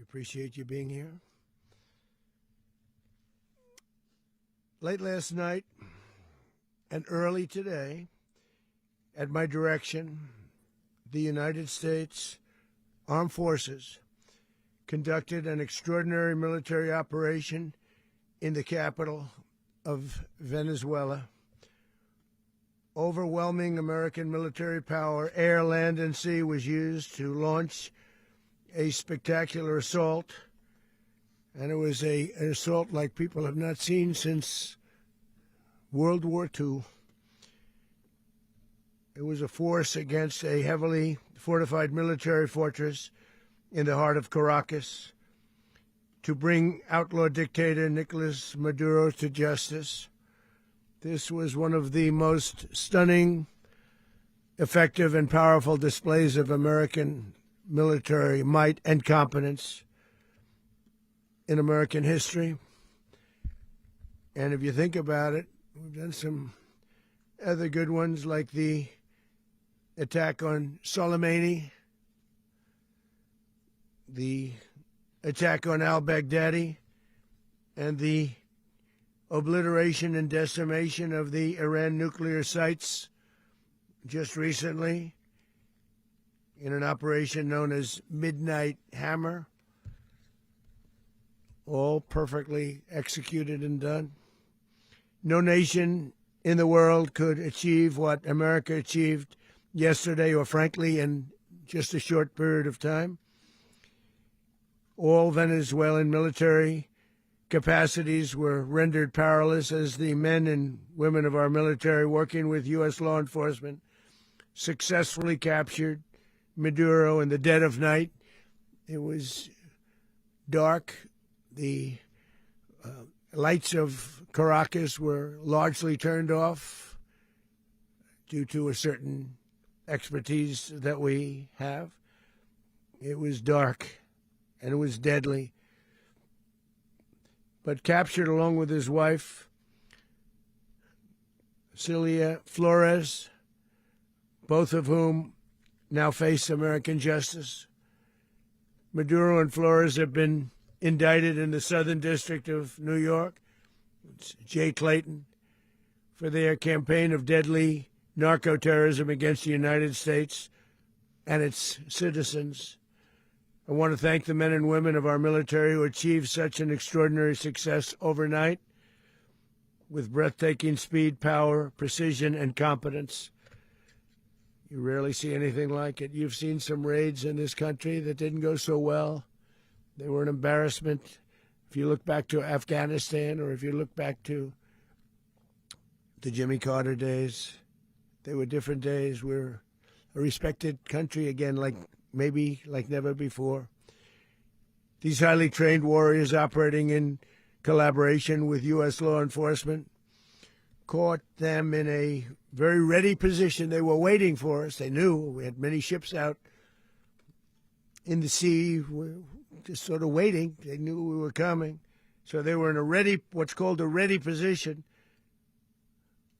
appreciate you being here. Late last night and early today, at my direction, the United States Armed Forces conducted an extraordinary military operation in the capital of Venezuela. Overwhelming American military power, air, land, and sea, was used to launch a spectacular assault. And it was an assault like people have not seen since World War II. It was a force against a heavily fortified military fortress in the heart of Caracas to bring outlaw dictator Nicolás Maduro to justice. This was one of the most stunning, effective, and powerful displays of American military might and competence in American history. And if you think about it, we've done some other good ones, like the attack on Soleimani, the attack on al-Baghdadi, and the obliteration and decimation of the Iran nuclear sites just recently in an operation known as Midnight Hammer, all perfectly executed and done. No nation in the world could achieve what America achieved yesterday, or frankly, in just a short period of time. All Venezuelan military capacities were rendered powerless as the men and women of our military, working with U.S. law enforcement, successfully captured Maduro in the dead of night. It was dark. The lights of Caracas were largely turned off due to a certain expertise that we have. It was dark and it was deadly. But captured along with his wife, Celia Flores, both of whom now face American justice. Maduro and Flores have been indicted in the Southern District of New York, Jay Clayton, for their campaign of deadly narco-terrorism against the United States and its citizens. I want to thank the men and women of our military who achieved such an extraordinary success overnight with breathtaking speed, power, precision, and competence. You rarely see anything like it. You've seen some raids in this country that didn't go so well. They were an embarrassment. If you look back to Afghanistan, or if you look back to the Jimmy Carter days, they were different days. We're a respected country again, maybe like never before. These highly trained warriors, operating in collaboration with U.S. law enforcement, caught them in a very ready position. They were waiting for us. They knew we had many ships out in the sea, just sort of waiting. They knew we were coming. So they were in what's called a ready position,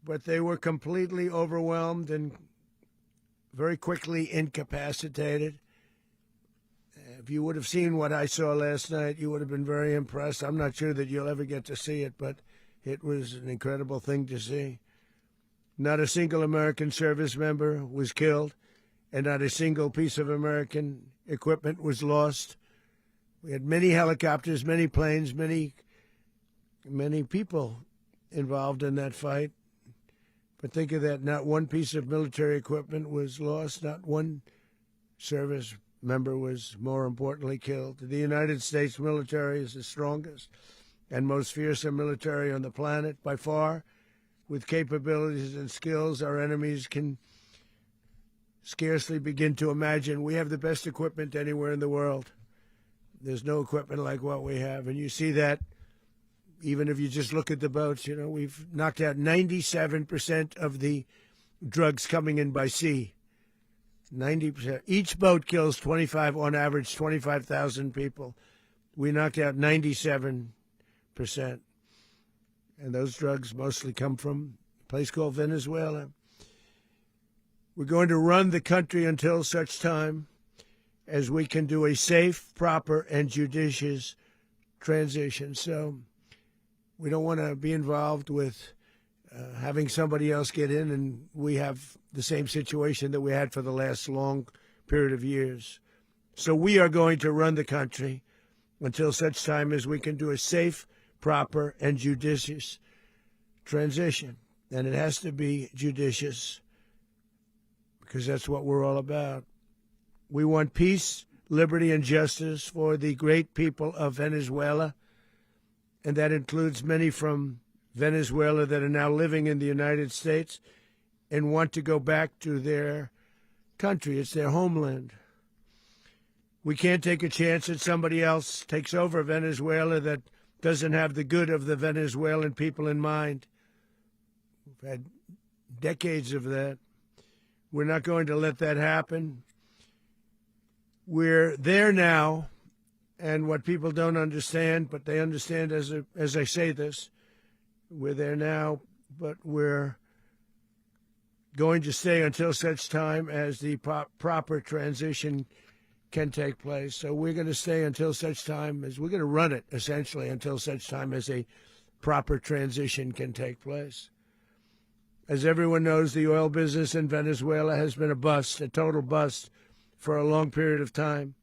but they were completely overwhelmed and very quickly incapacitated. If you would have seen what I saw last night, you would have been very impressed. I'm not sure that you'll ever get to see it, but it was an incredible thing to see. Not a single American service member was killed, and not a single piece of American equipment was lost. We had many helicopters, many planes, many people involved in that fight. But think of that, not one piece of military equipment was lost, not one service member was, more importantly, killed. The United States military is the strongest and most fearsome military on the planet by far. With capabilities and skills our enemies can scarcely begin to imagine. We have the best equipment anywhere in the world. There's no equipment like what we have. And you see that even if you just look at the boats. We've knocked out 97% of the drugs coming in by sea. 90%. Each boat kills on average, 25,000 people. We knocked out 97%. And those drugs mostly come from a place called Venezuela. We're going to run the country until such time as we can do a safe, proper, and judicious transition. So we don't want to be involved with having somebody else get in, and we have the same situation that we had for the last long period of years. So we are going to run the country until such time as we can do a safe, proper, and judicious transition. And it has to be judicious because that's what we're all about. We want peace, liberty, and justice for the great people of Venezuela, and that includes many from Venezuela that are now living in the United States and want to go back to their country. It's their homeland. We can't take a chance that somebody else takes over Venezuela that doesn't have the good of the Venezuelan people in mind. We've had decades of that. We're not going to let that happen. We're there now, and what people don't understand, but they understand as I say this, we're there now, but we're going to stay until such time as the proper transition can take place. So we're going to stay until such time as we're going to run it, essentially, until such time as a proper transition can take place. As everyone knows, the oil business in Venezuela has been a bust, a total bust, for a long period of time.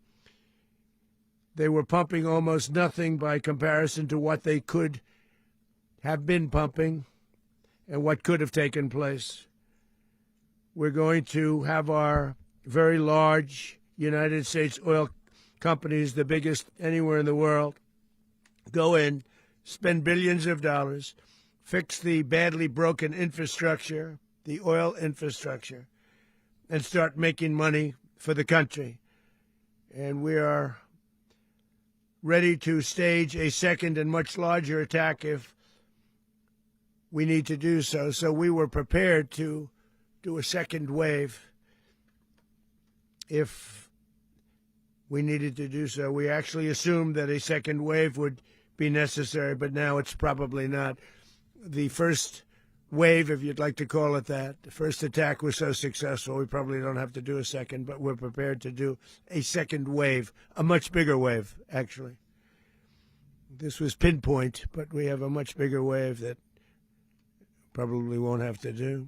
They were pumping almost nothing by comparison to what they could have been pumping and what could have taken place. We're going to have our very large United States oil companies, the biggest anywhere in the world, go in, spend billions of dollars, fix the badly broken infrastructure, the oil infrastructure, and start making money for the country. And we are ready to stage a second and much larger attack if we need to do so. So we were prepared to do a second wave if we needed to do so. We actually assumed that a second wave would be necessary, but now it's probably not. The first wave, if you'd like to call it that, the first attack was so successful, we probably don't have to do a second, but we're prepared to do a second wave, a much bigger wave, actually. This was pinpoint, but we have a much bigger wave that probably won't have to do.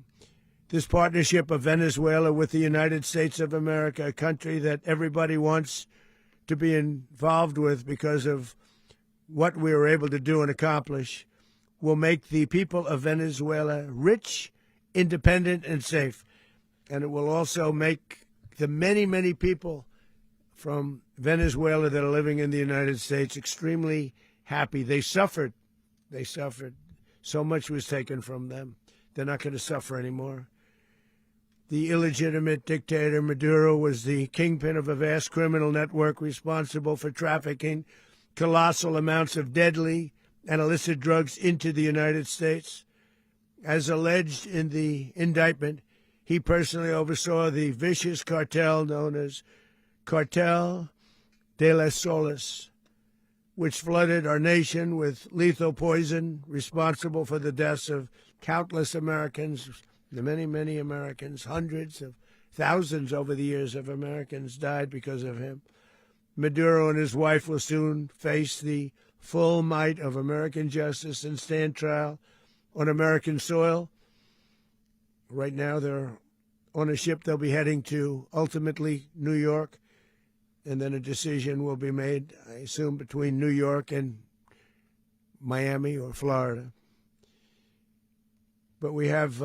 This partnership of Venezuela with the United States of America, a country that everybody wants to be involved with because of what we were able to do and accomplish, will make the people of Venezuela rich, independent, and safe. And it will also make the many, many people from Venezuela that are living in the United States extremely happy. They suffered. They suffered. So much was taken from them. They're not going to suffer anymore. The illegitimate dictator Maduro was the kingpin of a vast criminal network responsible for trafficking colossal amounts of deadly and illicit drugs into the United States. As alleged in the indictment, he personally oversaw the vicious cartel known as Cartel de las Solas, which flooded our nation with lethal poison, responsible for the deaths of countless Americans, the many, many Americans. Hundreds of thousands over the years of Americans died because of him. Maduro and his wife will soon face the full might of American justice and stand trial on American soil. Right now, they're on a ship. They'll be heading to, ultimately, New York, and then a decision will be made, I assume, between New York and Miami or Florida. But we have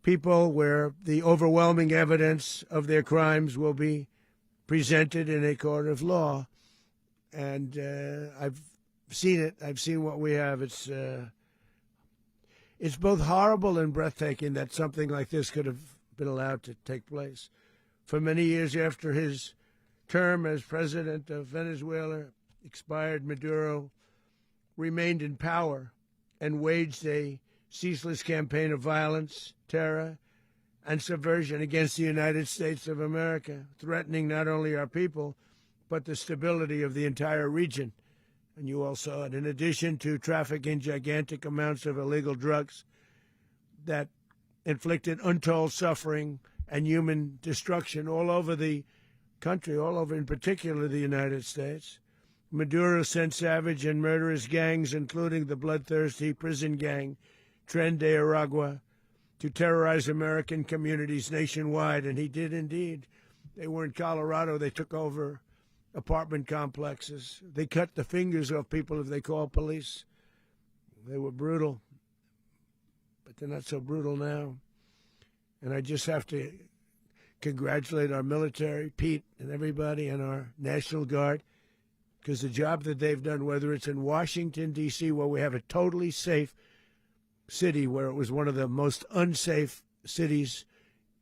people where the overwhelming evidence of their crimes will be presented in a court of law. And I've seen it. I've seen what we have. It's both horrible and breathtaking that something like this could have been allowed to take place. For many years after his term as president of Venezuela expired, Maduro remained in power and waged a ceaseless campaign of violence, terror, and subversion against the United States of America, threatening not only our people, but the stability of the entire region. And you all saw it. In addition to trafficking gigantic amounts of illegal drugs that inflicted untold suffering and human destruction all over the country, all over, in particular the United States. Maduro sent savage and murderous gangs, including the bloodthirsty prison gang, Tren de Aragua, to terrorize American communities nationwide, and he did indeed. They were in Colorado. They took over apartment complexes. They cut the fingers off people if they called police. They were brutal, but they're not so brutal now. And I just have to congratulate our military, Pete and everybody, and our National Guard, because the job that they've done, whether it's in Washington, D.C., where we have a totally safe city, where it was one of the most unsafe cities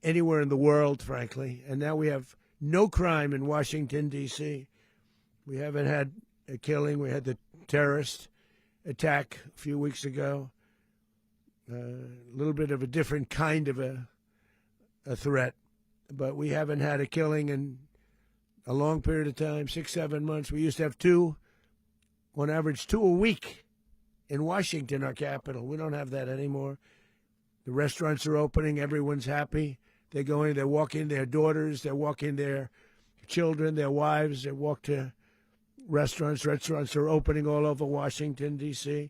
anywhere in the world, frankly, and now we have no crime in Washington, D.C. We haven't had a killing. We had the terrorist attack a few weeks ago, a little bit of a different kind of a threat, but we haven't had a killing in a long period of time, 6-7 months. We used to have two, on average, 2 a week in Washington, our capital. We don't have that anymore. The restaurants are opening. Everyone's happy. They're going, they're walking their daughters, they're walking their children, their wives. They walk to restaurants. Restaurants are opening all over Washington, D.C.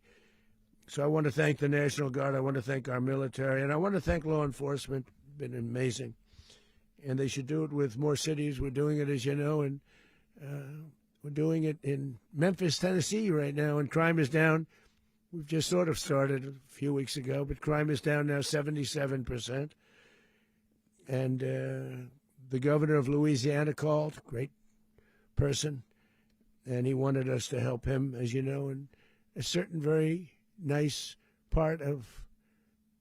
So I want to thank the National Guard. I want to thank our military. And I want to thank law enforcement. Been amazing. And they should do it with more cities. We're doing it, as you know, and we're doing it in Memphis, Tennessee right now, and crime is down. We've just sort of started a few weeks ago, but crime is down now 77%. And the governor of Louisiana called, great person, and he wanted us to help him, as you know, in a certain very nice part of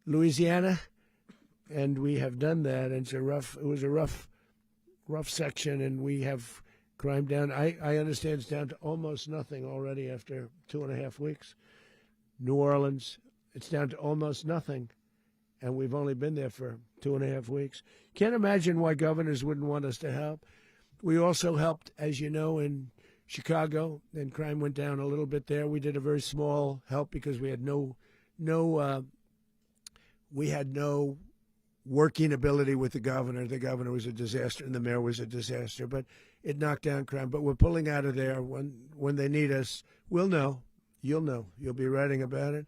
Louisiana. And we have done that. And it was a rough section, and we have crime down. I understand it's down to almost nothing already after 2.5 weeks. New Orleans, it's down to almost nothing, and we've only been there for 2.5 weeks. Can't imagine why governors wouldn't want us to help. We also helped, as you know, in Chicago, and crime went down a little bit there. We did a very small help because we had no working ability with the governor. The governor was a disaster, and the mayor was a disaster, but it knocked down crime. But we're pulling out of there. When they need us, we'll know. You'll know. You'll be writing about it.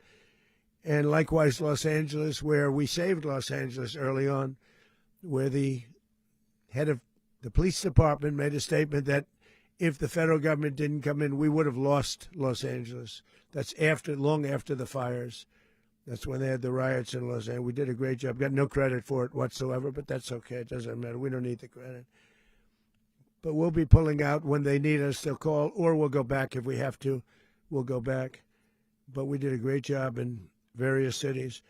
And likewise, Los Angeles, where we saved Los Angeles early on, where the head of the police department made a statement that if the federal government didn't come in, we would have lost Los Angeles. That's long after the fires. That's when they had the riots in Los Angeles. We did a great job. Got no credit for it whatsoever, but that's okay. It doesn't matter. We don't need the credit. But we'll be pulling out when they need us. They'll call, or we'll go back if we have to. We'll go back. But we did a great job in various cities.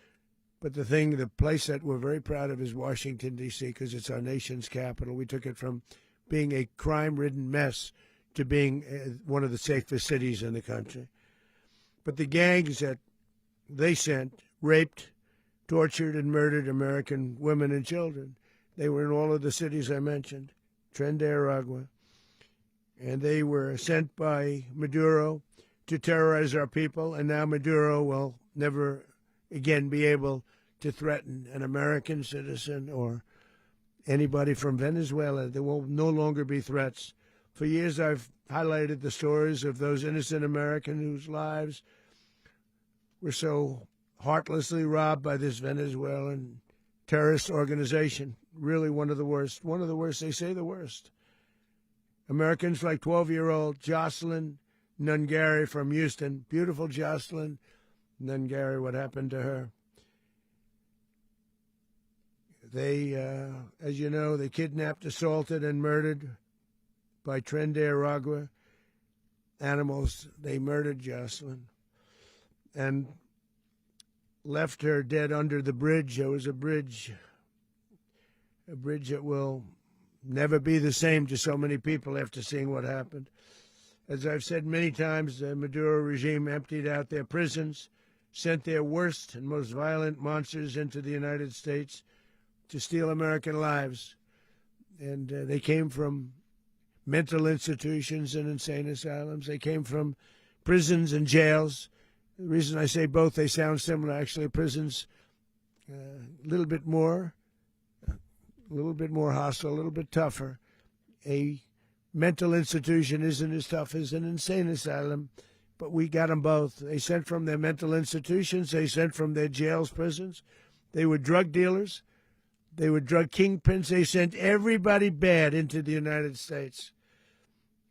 But the place that we're very proud of is Washington, D.C., because it's our nation's capital. We took it from being a crime-ridden mess to being one of the safest cities in the country. But the gangs that they sent raped, tortured, and murdered American women and children. They were in all of the cities I mentioned, Tren de Aragua. And they were sent by Maduro to terrorize our people, and now Maduro will never again be able to threaten an American citizen or anybody from Venezuela. There will no longer be threats. For years I've highlighted the stories of those innocent Americans whose lives were so heartlessly robbed by this Venezuelan terrorist organization. Really one of the worst. One of the worst, they say the worst. Americans like 12-year-old Jocelyn Nungari from Houston. Beautiful Jocelyn Nungari, what happened to her? They, as you know, they kidnapped, assaulted, and murdered by Tren de Aragua animals. They murdered Jocelyn and left her dead under the bridge. There was a bridge that will never be the same to so many people after seeing what happened. As I've said many times, the Maduro regime emptied out their prisons, sent their worst and most violent monsters into the United States to steal American lives. And they came from mental institutions and insane asylums. They came from prisons and jails. The reason I say both, they sound similar. Actually, prisons a little bit more hostile, a little bit tougher. a mental institution isn't as tough as an insane asylum, but we got them both. They sent from their mental institutions. They sent from their jails, prisons. They were drug dealers. They were drug kingpins. They sent everybody bad into the United States,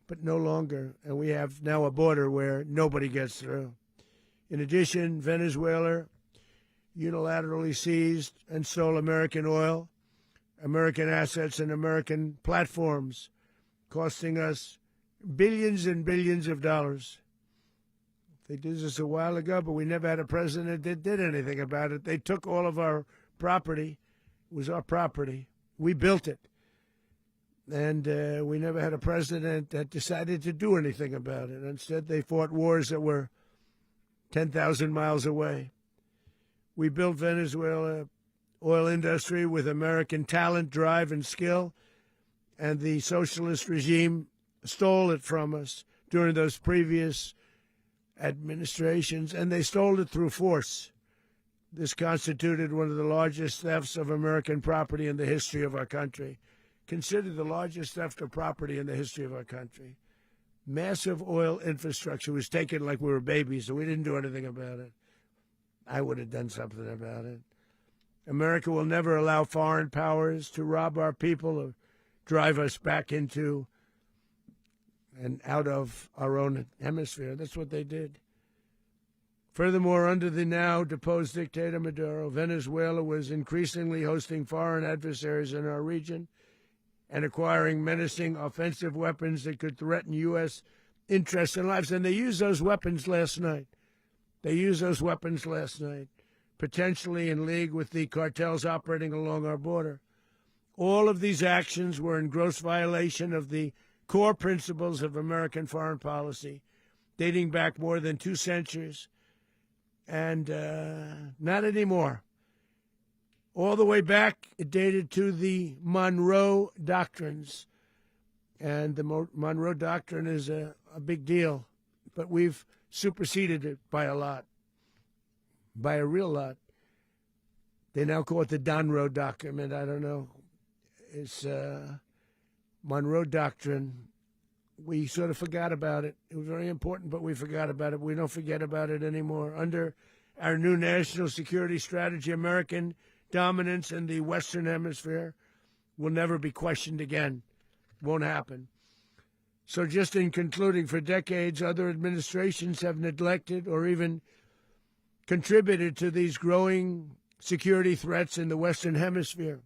but no longer. And we have now a border where nobody gets through. In addition, Venezuela unilaterally seized and stole American oil, American assets, and American platforms, costing us billions and billions of dollars. They did this a while ago, but we never had a president that did anything about it. They took all of our property. It was our property. We built it. And we never had a president that decided to do anything about it. Instead, they fought wars that were 10,000 miles away. We built Venezuela oil industry with American talent, drive, and skill, and the socialist regime stole it from us during those previous administrations, and they stole it through force. This constituted one of the largest thefts of American property in the history of our country. Considered the largest theft of property in the history of our country. Massive oil infrastructure was taken like we were babies, and we didn't do anything about it. I would have done something about it. America will never allow foreign powers to rob our people or drive us back into and out of our own hemisphere. That's what they did. Furthermore, under the now deposed dictator Maduro, Venezuela was increasingly hosting foreign adversaries in our region and acquiring menacing offensive weapons that could threaten U.S. interests and lives. And they used those weapons last night. Potentially in league with the cartels operating along our border. All of these actions were in gross violation of the core principles of American foreign policy, dating back more than 2 centuries, and not anymore. All the way back, it dated to the Monroe Doctrines, and the Monroe Doctrine is a big deal, but we've superseded it by a lot, by a real lot. They now call it the Donroe Document. I don't know. It's Monroe Doctrine. We sort of forgot about it. It was very important, but we forgot about it. We don't forget about it anymore. Under our new national security strategy, American dominance in the Western Hemisphere will never be questioned again. Won't happen. So just in concluding, for decades, other administrations have neglected or even contributed to these growing security threats in the Western Hemisphere.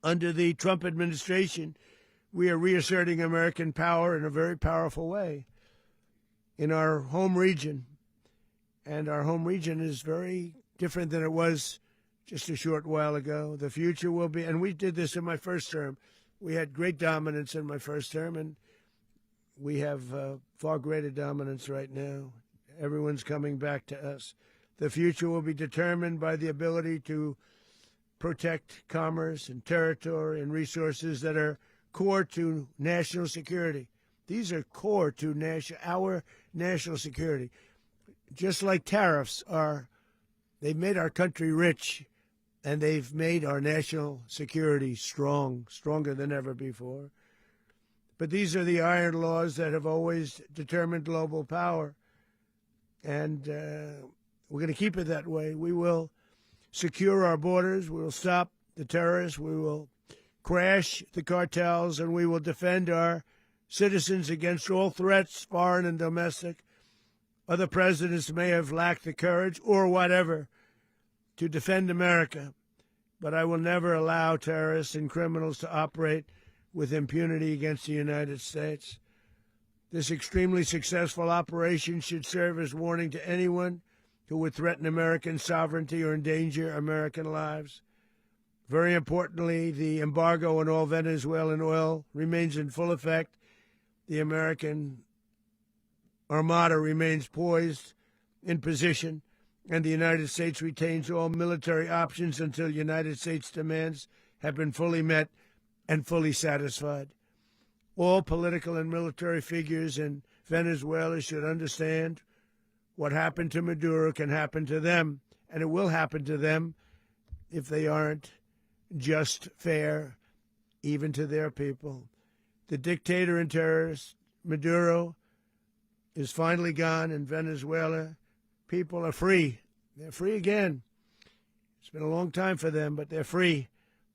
Under the Trump administration, we are reasserting American power in a very powerful way in our home region. And our home region is very different than it was just a short while ago. The future will be, and we did this in my first term. We had great dominance in my first term, and we have far greater dominance right now. Everyone's coming back to us. The future will be determined by the ability to protect commerce and territory and resources that are core to national security. These are core to our national security. Just like tariffs are, they've made our country rich, and they've made our national security stronger than ever before. But these are the iron laws that have always determined global power, and we're going to keep it that way. We will secure our borders. We will stop the terrorists. We will crash the cartels, and we will defend our citizens against all threats, foreign and domestic. Other presidents may have lacked the courage or whatever to defend America, but I will never allow terrorists and criminals to operate with impunity against the United States. This extremely successful operation should serve as warning to anyone who would threaten American sovereignty or endanger American lives. Very importantly, the embargo on all Venezuelan oil remains in full effect. The American Armada remains poised in position, and the United States retains all military options until United States demands have been fully met and fully satisfied. All political and military figures in Venezuela should understand what happened to Maduro can happen to them, and it will happen to them if they aren't just fair, even to their people. The dictator and terrorist, Maduro, is finally gone in Venezuela. People are free. They're free again. It's been a long time for them, but they're free.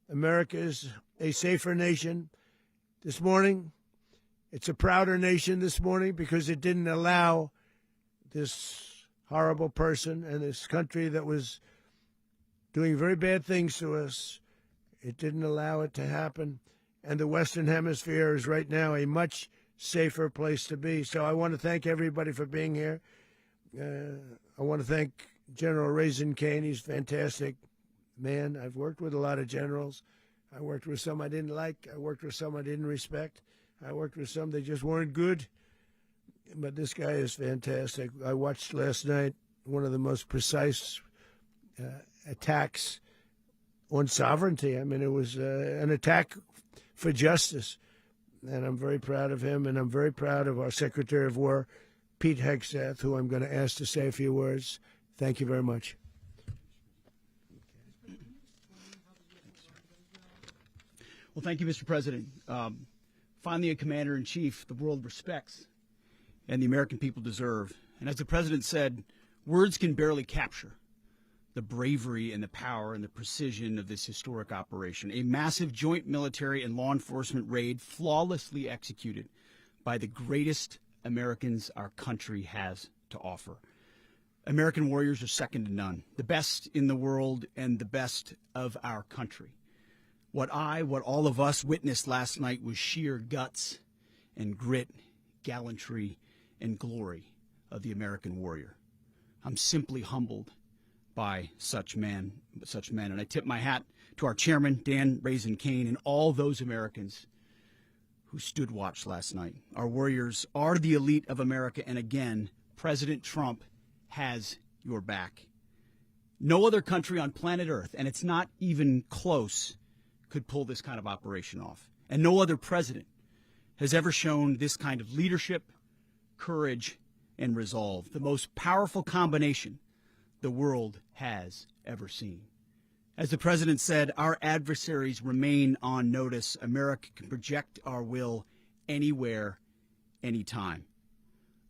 America is a safer nation. This morning, it's a prouder nation this morning because it didn't allow this horrible person and this country that was doing very bad things to us. It didn't allow it to happen. And the Western Hemisphere is right now a much safer place to be. So I want to thank everybody for being here. I want to thank General Raisin Kane. He's a fantastic man. I've worked with a lot of generals. I worked with some I didn't like. I worked with some I didn't respect. I worked with some that just weren't good. But this guy is fantastic. I watched last night one of the most precise attacks on sovereignty. I mean, it was an attack for justice. And I'm very proud of him, and I'm very proud of our Secretary of War, Pete Hegseth, who I'm going to ask to say a few words. Thank you very much. Well, thank you, Mr. President. Finally, a commander-in-chief the world respects and the American people deserve. And as the President said, words can barely capture the bravery and the power and the precision of this historic operation. A massive joint military and law enforcement raid flawlessly executed by the greatest Americans our country has to offer. American warriors are second to none, the best in the world and the best of our country. What all of us witnessed last night was sheer guts and grit, gallantry, and glory of the American warrior. I'm simply humbled by such men. And I tip my hat to our chairman, Dan Raisin Kane, and all those Americans who stood watch last night. Our warriors are the elite of America, and again, President Trump has your back. No other country on planet Earth, and it's not even close, could pull this kind of operation off. And no other president has ever shown this kind of leadership, courage, and resolve, the most powerful combination the world has ever seen. As the president said, our adversaries remain on notice. America can project our will anywhere, anytime.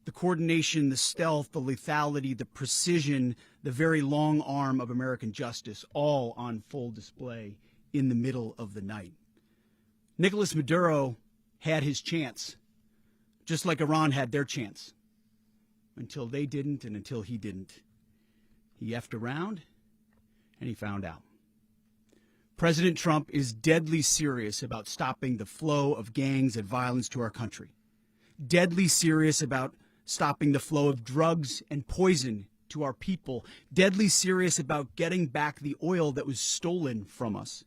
The coordination, the stealth, the lethality, the precision, the very long arm of American justice, all on full display in the middle of the night. Nicolás Maduro had his chance, just like Iran had their chance, until they didn't and until he didn't. He effed around, and he found out. President Trump is deadly serious about stopping the flow of gangs and violence to our country, deadly serious about stopping the flow of drugs and poison to our people, deadly serious about getting back the oil that was stolen from us,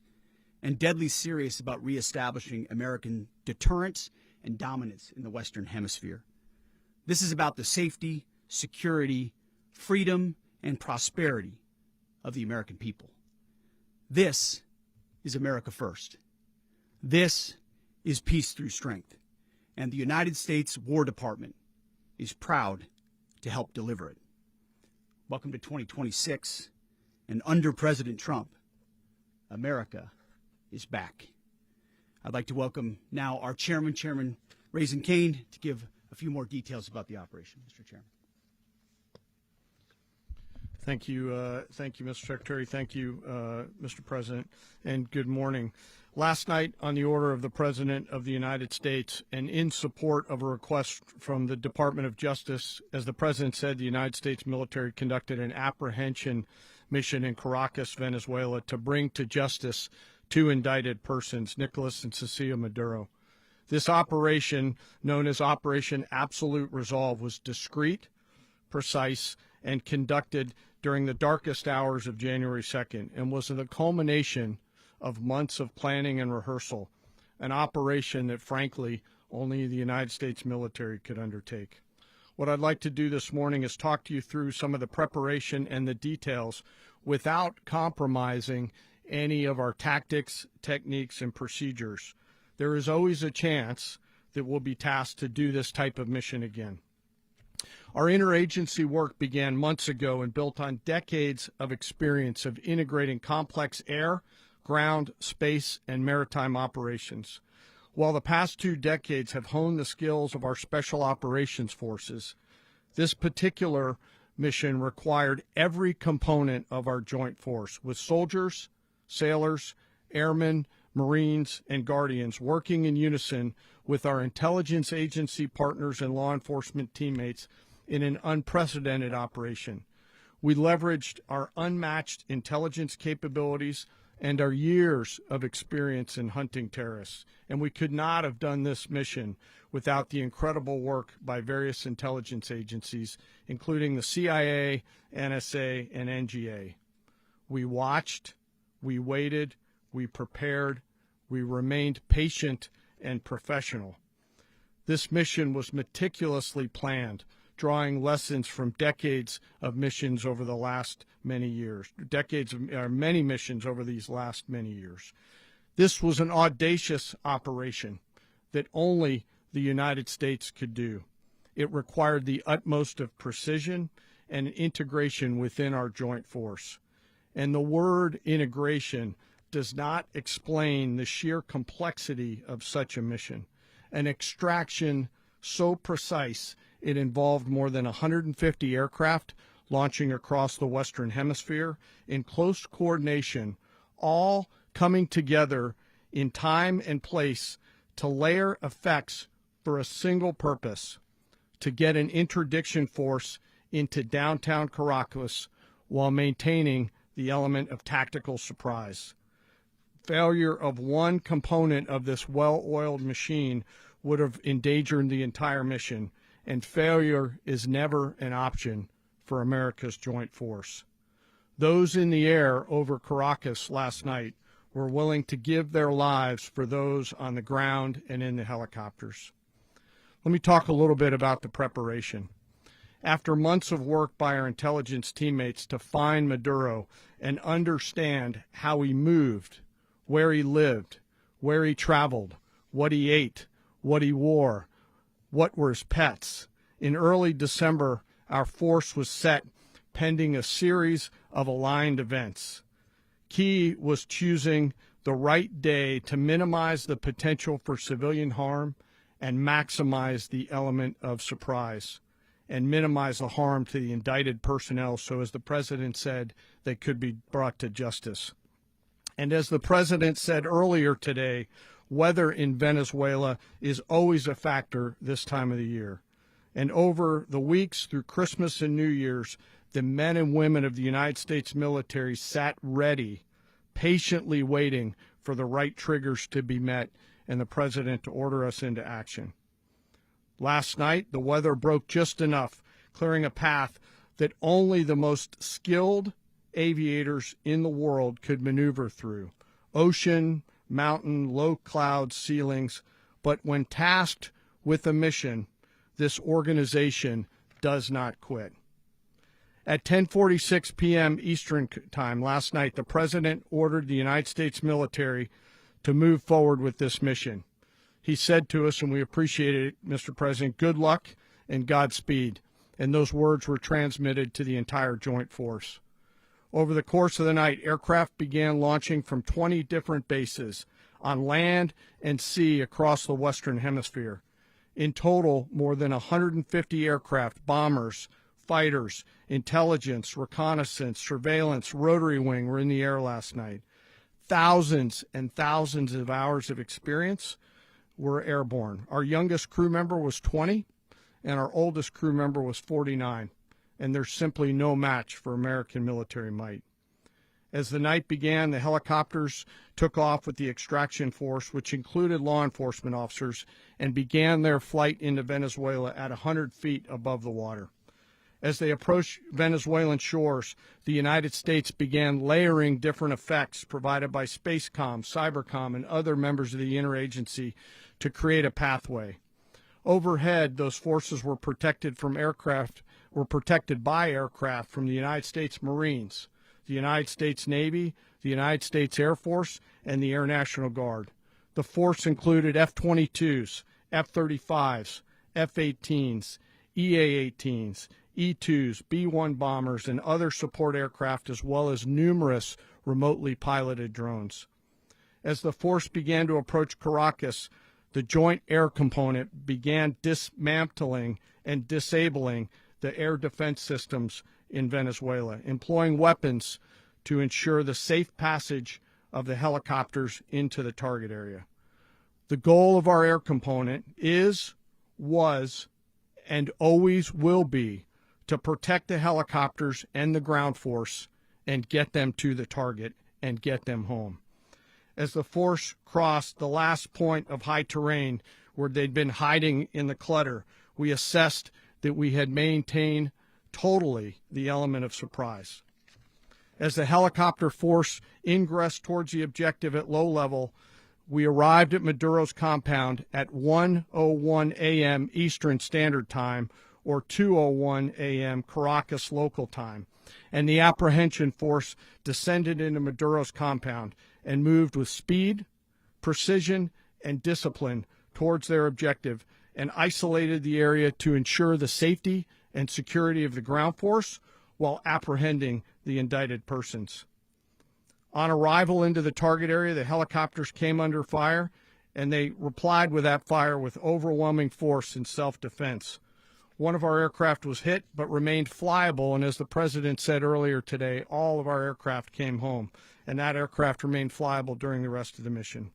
and deadly serious about reestablishing American deterrence and dominance in the Western Hemisphere. This is about the safety, security, freedom, and prosperity of the American people. This is America first. This is peace through strength. And the United States War Department is proud to help deliver it. Welcome to 2026. And under President Trump, America is back. I'd like to welcome now our chairman, Chairman Raisin Kane, to give a few more details about the operation. Mr. Chairman. Thank you, Mr. Secretary. Thank you, Mr. President, and good morning. Last night, on the order of the President of the United States and in support of a request from the Department of Justice, as the President said, the United States military conducted an apprehension mission in Caracas, Venezuela, to bring to justice two indicted persons, Nicolás and Cecilia Maduro. This operation, known as Operation Absolute Resolve, was discreet, precise, and conducted during the darkest hours of January 2nd and was the culmination of months of planning and rehearsal, an operation that, frankly, only the United States military could undertake. What I'd like to do this morning is talk to you through some of the preparation and the details without compromising any of our tactics, techniques, and procedures. There is always a chance that we'll be tasked to do this type of mission again. Our interagency work began months ago and built on decades of experience of integrating complex air, ground, space, and maritime operations. While the past 2 decades have honed the skills of our special operations forces, this particular mission required every component of our joint force, with soldiers, sailors, airmen, Marines, and Guardians working in unison with our intelligence agency partners and law enforcement teammates in an unprecedented operation. We leveraged our unmatched intelligence capabilities and our years of experience in hunting terrorists, and we could not have done this mission without the incredible work by various intelligence agencies, including the CIA, NSA, and NGA. We watched, we waited, we prepared, we remained patient and professional. This mission was meticulously planned, drawing lessons from decades of missions over the last many years, many missions over these last many years. This was an audacious operation that only the United States could do. It required the utmost of precision and integration within our joint force. And the word integration does not explain the sheer complexity of such a mission. An extraction so precise it involved more than 150 aircraft launching across the Western Hemisphere in close coordination, all coming together in time and place to layer effects for a single purpose: to get an interdiction force into downtown Caracas while maintaining the element of tactical surprise. Failure of one component of this well-oiled machine would have endangered the entire mission, and failure is never an option for America's joint force. Those in the air over Caracas last night were willing to give their lives for those on the ground and in the helicopters. Let me talk a little bit about the preparation. After months of work by our intelligence teammates to find Maduro and understand how he moved, where he lived, where he traveled, what he ate, what he wore, what were his pets, in early December, our force was set pending a series of aligned events. Key was choosing the right day to minimize the potential for civilian harm and maximize the element of surprise, and minimize the harm to the indicted personnel so, as the president said, they could be brought to justice. And as the president said earlier today, weather in Venezuela is always a factor this time of the year. And over the weeks through Christmas and New Year's, the men and women of the United States military sat ready, patiently waiting for the right triggers to be met and the president to order us into action. Last night, the weather broke just enough, clearing a path that only the most skilled aviators in the world could maneuver through. Ocean, mountain, low cloud ceilings, but when tasked with a mission, this organization does not quit. At 10:46 p.m. Eastern Time last night, the president ordered the United States military to move forward with this mission. He said to us, and we appreciate it, Mr. President, good luck and Godspeed. And those words were transmitted to the entire joint force. Over the course of the night, aircraft began launching from 20 different bases on land and sea across the Western Hemisphere. In total, more than 150 aircraft, bombers, fighters, intelligence, reconnaissance, surveillance, rotary wing were in the air last night. Thousands and thousands of hours of experience were airborne. Our youngest crew member was 20, and our oldest crew member was 49, and there's simply no match for American military might. As the night began, the helicopters took off with the extraction force, which included law enforcement officers, and began their flight into Venezuela at 100 feet above the water. As they approached Venezuelan shores, the United States began layering different effects provided by Spacecom, Cybercom, and other members of the interagency to create a pathway. Overhead, those forces were protected by aircraft from the United States Marines, the United States Navy, the United States Air Force, and the Air National Guard. The force included F-22s, F-35s, F-18s, EA-18s, E-2s, B-1 bombers, and other support aircraft, as well as numerous remotely piloted drones. As the force began to approach Caracas, the Joint Air Component began dismantling and disabling the air defense systems in Venezuela, employing weapons to ensure the safe passage of the helicopters into the target area. The goal of our air component is, was, and always will be to protect the helicopters and the ground force and get them to the target and get them home. As the force crossed the last point of high terrain where they'd been hiding in the clutter, we assessed that we had maintained totally the element of surprise. As the helicopter force ingressed towards the objective at low level, we arrived at Maduro's compound at 1:01 a.m. Eastern Standard Time, or 2:01 a.m. Caracas local time, and the apprehension force descended into Maduro's compound and moved with speed, precision, and discipline towards their objective and isolated the area to ensure the safety and security of the ground force while apprehending the indicted persons. On arrival into the target area, the helicopters came under fire, and they replied with that fire with overwhelming force in self-defense. One of our aircraft was hit but remained flyable, and as the President said earlier today, all of our aircraft came home, and that aircraft remained flyable during the rest of the mission.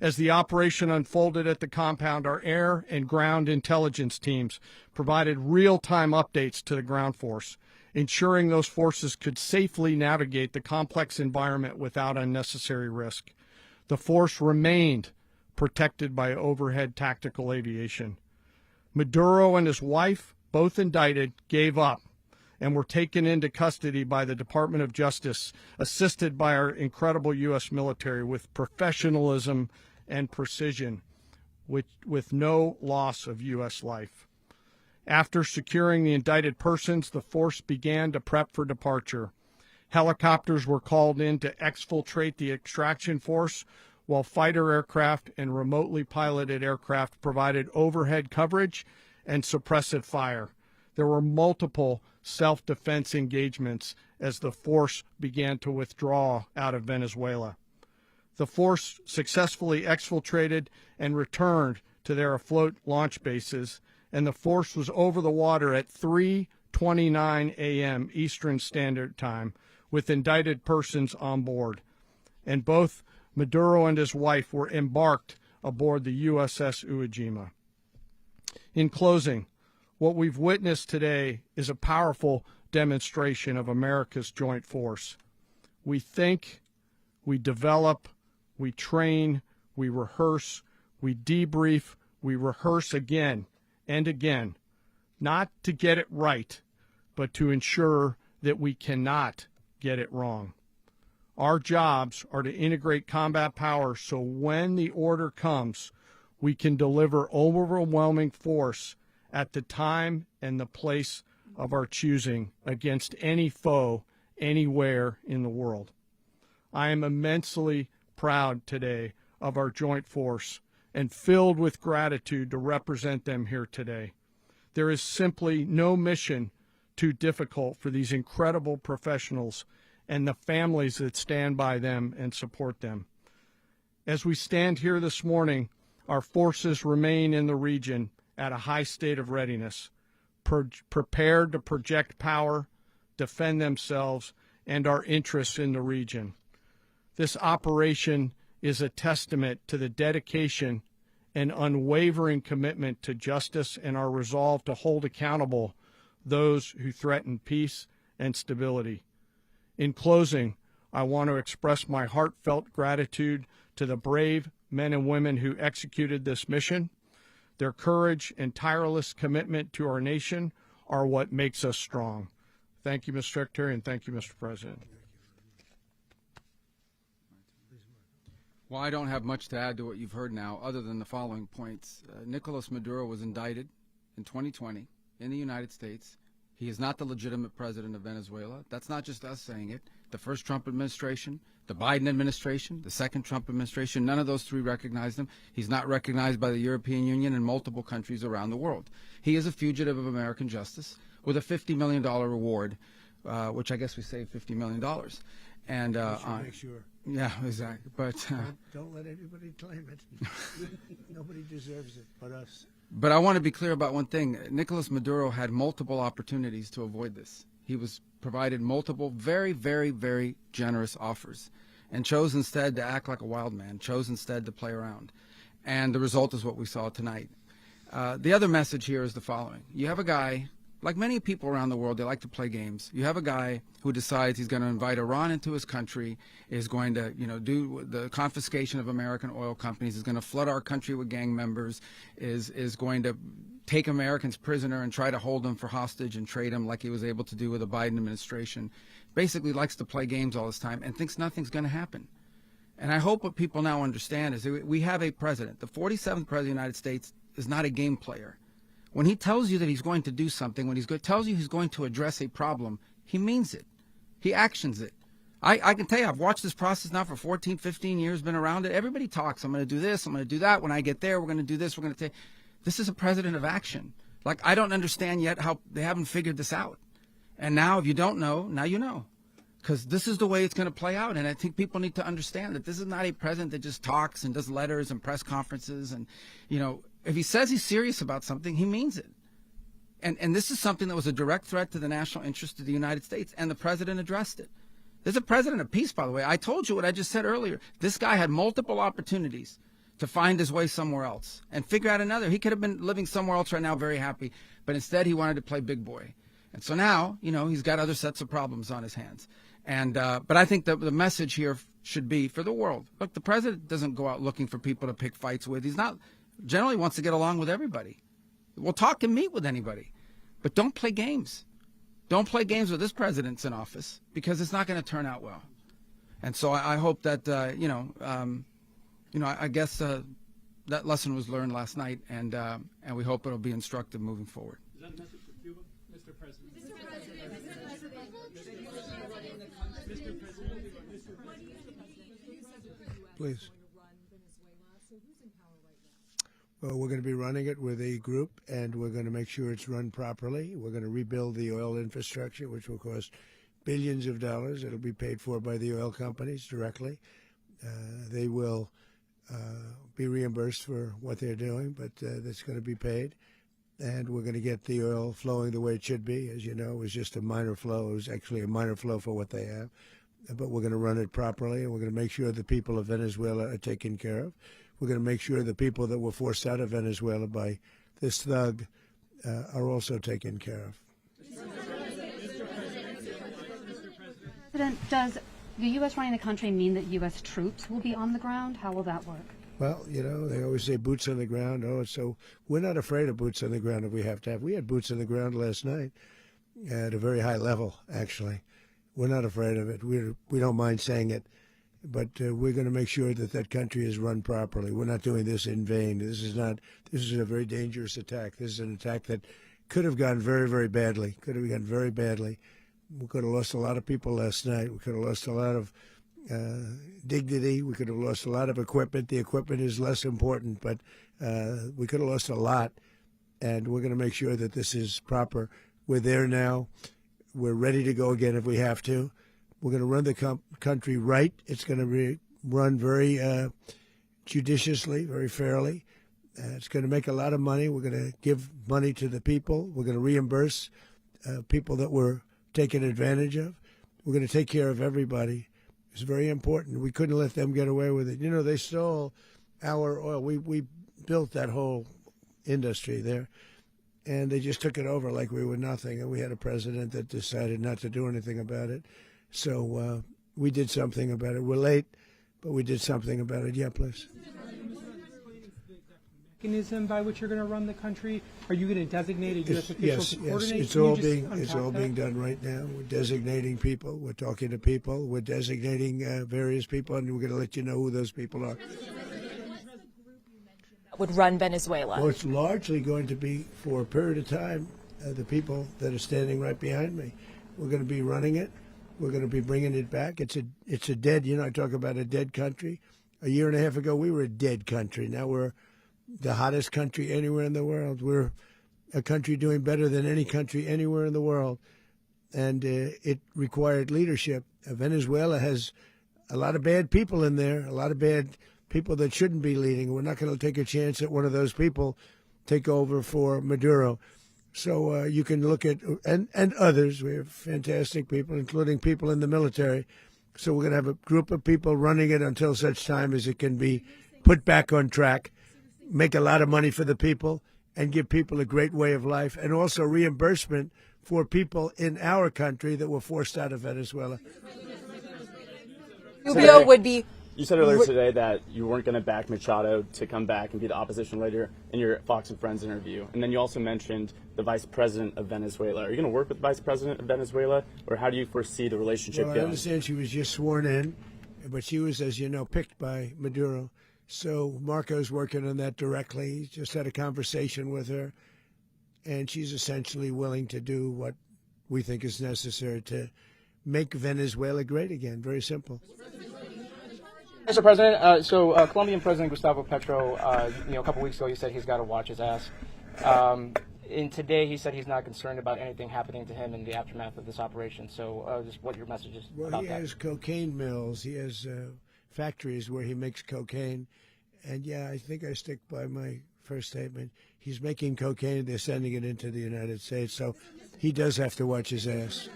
As the operation unfolded at the compound, our air and ground intelligence teams provided real-time updates to the ground force, ensuring those forces could safely navigate the complex environment without unnecessary risk. The force remained protected by overhead tactical aviation. Maduro and his wife, both indicted, gave up and were taken into custody by the Department of Justice, assisted by our incredible U.S. military with professionalism and precision, with no loss of U.S. life. After securing the indicted persons, the force began to prep for departure. Helicopters were called in to exfiltrate the extraction force, while fighter aircraft and remotely piloted aircraft provided overhead coverage and suppressive fire. There were multiple self-defense engagements as the force began to withdraw out of Venezuela. The force successfully exfiltrated and returned to their afloat launch bases, and the force was over the water at 3:29 a.m. Eastern Standard Time with indicted persons on board. And both Maduro and his wife were embarked aboard the USS Iwo Jima. In closing, what we've witnessed today is a powerful demonstration of America's joint force. We think, we develop, we train, we rehearse, we debrief, we rehearse again and again, not to get it right, but to ensure that we cannot get it wrong. Our jobs are to integrate combat power so when the order comes, we can deliver overwhelming force at the time and the place of our choosing against any foe anywhere in the world. I am immensely proud today of our joint force and filled with gratitude to represent them here today. There is simply no mission too difficult for these incredible professionals and the families that stand by them and support them. As we stand here this morning, our forces remain in the region at a high state of readiness, prepared to project power, defend themselves, and our interests in the region. This operation is a testament to the dedication and unwavering commitment to justice and our resolve to hold accountable those who threaten peace and stability. In closing, I want to express my heartfelt gratitude to the brave men and women who executed this mission. Their courage and tireless commitment to our nation are what makes us strong. Thank you, Mr. Secretary, and thank you, Mr. President. Well, I don't have much to add to what you've heard now, other than the following points. Nicolás Maduro was indicted in 2020 in the United States. He is not the legitimate president of Venezuela. That's not just us saying it. The first Trump administration, the Biden administration, the second Trump administration, none of those three recognized him. He's not recognized by the European Union and multiple countries around the world. He is a fugitive of American justice with a $50 million reward, which I guess we saved $50 million. And Make sure. Yeah, exactly. But Don't let anybody claim it. Nobody deserves it but us. But I want to be clear about one thing. Nicolás Maduro had multiple opportunities to avoid this. He was provided multiple very, very, very generous offers and chose instead to act like a wild man, chose instead to play around. And the result is what we saw tonight. The other message here is the following. You have a guy, like many people around the world, they like to play games. You have a guy who decides he's going to invite Iran into his country, is going to, do the confiscation of American oil companies, is going to flood our country with gang members, is going to take Americans prisoner and try to hold them for hostage and trade them like he was able to do with the Biden administration. Basically likes to play games all this time and thinks nothing's going to happen. And I hope what people now understand is that we have a president. The 47th president of the United States is not a game player. When he tells you that he's going to do something, when tells you he's going to address a problem, he means it. He actions it. I can tell you, I've watched this process now for 14, 15 years, been around it. Everybody talks. I'm going to do this. I'm going to do that. When I get there, we're going to do this. We're going to take. This is a president of action. Like, I don't understand yet how they haven't figured this out. And now, if you don't know, now you know. Because this is the way it's going to play out. And I think people need to understand that this is not a president that just talks and does letters and press conferences. And, if he says he's serious about something, he means it. And this is something that was a direct threat to the national interest of the United States, and the president addressed it. There's a president of peace, by the way. I told you what I just said earlier. This guy had multiple opportunities to find his way somewhere else and figure out another. He could have been living somewhere else right now very happy, but instead he wanted to play big boy. And so now, he's got other sets of problems on his hands. And but I think that the message here should be for the world. Look, the president doesn't go out looking for people to pick fights with. He's not generally wants to get along with everybody. We'll talk and meet with anybody, but don't play games. Don't play games with this president's in office, because it's not going to turn out well. And so I hope that I guess that lesson was learned last night, and we hope it'll be instructive moving forward. Is that a message for Cuba, Mr. President? Please. Well, we're going to be running it with a group, and we're going to make sure it's run properly. We're going to rebuild the oil infrastructure, which will cost billions of dollars. It'll be paid for by the oil companies directly. They will be reimbursed for what they're doing, but that's going to be paid. And we're going to get the oil flowing the way it should be. As you know, it was just a minor flow. It was actually a minor flow for what they have. But we're going to run it properly, and we're going to make sure the people of Venezuela are taken care of. We're going to make sure the people that were forced out of Venezuela by this thug are also taken care of. President, does the U.S. running the country mean that U.S. troops will be on the ground? How will that work? Well, they always say boots on the ground. So we're not afraid of boots on the ground if we have to have. We had boots on the ground last night at a very high level, actually. We're not afraid of it. We don't mind saying it. But we're going to make sure that that country is run properly. We're not doing this in vain. This is a very dangerous attack. This is an attack that could have gone very, very badly. Could have gone very badly. We could have lost a lot of people last night. We could have lost a lot of dignity. We could have lost a lot of equipment. The equipment is less important, but we could have lost a lot. And we're going to make sure that this is proper. We're there now. We're ready to go again if we have to. We're going to run the country right. It's going to be run very judiciously, very fairly. It's going to make a lot of money. We're going to give money to the people. We're going to reimburse people that were taken advantage of. We're going to take care of everybody. It's very important. We couldn't let them get away with it. They stole our oil. We built that whole industry there, and they just took it over like we were nothing. And we had a president that decided not to do anything about it. So we did something about it. We're late, but we did something about it. Yeah, please. Mechanism by which you're going to run the country? Are you going to designate a U.S. official to coordinate? Yes, it's all being done right now. We're designating people. We're talking to people. We're designating various people, and we're going to let you know who those people are. Would run Venezuela? Well, it's largely going to be for a period of time the people that are standing right behind me. We're going to be running it. We're going to be bringing it back. It's a dead, I talk about a dead country. A year and a half ago, we were a dead country. Now we're the hottest country anywhere in the world. We're a country doing better than any country anywhere in the world. And it required leadership. Venezuela has a lot of bad people in there, a lot of bad people that shouldn't be leading. We're not going to take a chance that one of those people take over for Maduro. So you can look at, and others, we have fantastic people, including people in the military. So we're going to have a group of people running it until such time as it can be put back on track, make a lot of money for the people, and give people a great way of life, and also reimbursement for people in our country that were forced out of Venezuela. Rubio would be. You said earlier today that you weren't going to back Machado to come back and be the opposition leader in your Fox and Friends interview. And then you also mentioned the vice president of Venezuela. Are you going to work with the vice president of Venezuela, or how do you foresee the relationship Well, going? I understand she was just sworn in, but she was, as you know, picked by Maduro. So Marco's working on that directly. He just had a conversation with her, and she's essentially willing to do what we think is necessary to make Venezuela great again. Very simple. Mr. President, Colombian President Gustavo Petro, a couple weeks ago, he said he's got to watch his ass. And today, he said he's not concerned about anything happening to him in the aftermath of this operation. So, just what your message is about that? Well, he has cocaine mills. He has factories where he makes cocaine. And, yeah, I think I stick by my first statement. He's making cocaine. They're sending it into the United States. So he does have to watch his ass.